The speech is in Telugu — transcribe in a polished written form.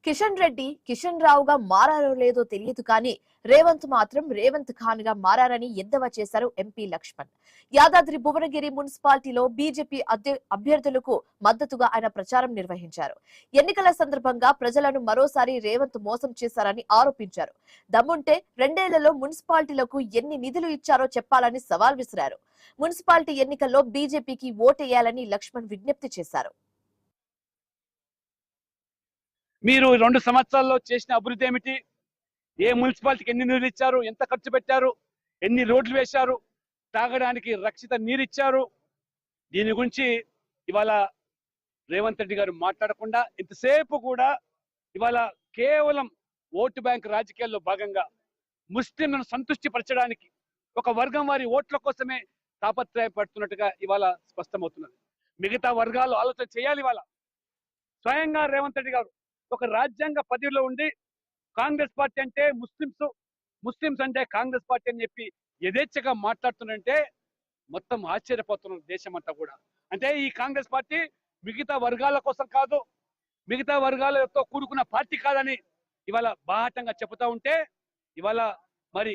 కిషన్ రావుగా మారారో లేదో తెలియదు కానీ రేవంత్ మాత్రం రేవంత్ ఖాన్ గా మారారని ఎద్దేవా చేశారు ఎంపీ లక్ష్మణ్. యాదాద్రి భువనగిరి మున్సిపాలిటీలో బీజేపీ అభ్యర్థులకు మద్దతుగా ఆయన ప్రచారం నిర్వహించారు. ఎన్నికల సందర్భంగా ప్రజలను మరోసారి రేవంత్ మోసం చేశారని ఆరోపించారు. దమ్ముంటే 2 ఏళ్లలో మున్సిపాలిటీలకు ఎన్ని నిధులు ఇచ్చారో చెప్పాలని సవాల్ విసిరారు. మున్సిపాలిటీ ఎన్నికల్లో బీజేపీకి ఓటేయాలని లక్ష్మణ్ విజ్ఞప్తి చేశారు. మీరు 2 సంవత్సరాల్లో చేసిన అభివృద్ధి ఏమిటి? ఏ మున్సిపాలిటీకి ఎన్ని నిధులు ఇచ్చారు? ఎంత ఖర్చు పెట్టారు? ఎన్ని రోడ్లు వేశారు? తాగడానికి రక్షిత నీరు ఇచ్చారు? దీని గురించి ఇవాళ రేవంత్ రెడ్డి గారు మాట్లాడకుండా ఇంతసేపు కూడా ఇవాళ కేవలం ఓటు బ్యాంక్ రాజకీయాల్లో భాగంగా ముస్లింలను సంతృష్టి పరచడానికి ఒక వర్గం వారి ఓట్ల కోసమే తాపత్రయపడుతున్నట్టుగా ఇవాళ స్పష్టమవుతున్నది. మిగతా వర్గాలు ఆలోచన చేయాలి. ఇవాళ స్వయంగా రేవంత్ రెడ్డి గారు ఒక రాజ్యాంగ పదవిలో ఉండి కాంగ్రెస్ పార్టీ అంటే ముస్లింస్ అంటే కాంగ్రెస్ పార్టీ అని చెప్పి యథేచ్ఛగా మాట్లాడుతుందంటే మొత్తం ఆశ్చర్యపోతున్నారు దేశం అంతా కూడా. అంటే ఈ కాంగ్రెస్ పార్టీ మిగతా వర్గాల కోసం కాదు, మిగతా వర్గాలతో కూడుకున్న పార్టీ కాదని ఇవాళ బాహాటంగా చెబుతా ఉంటే ఇవాళ మరి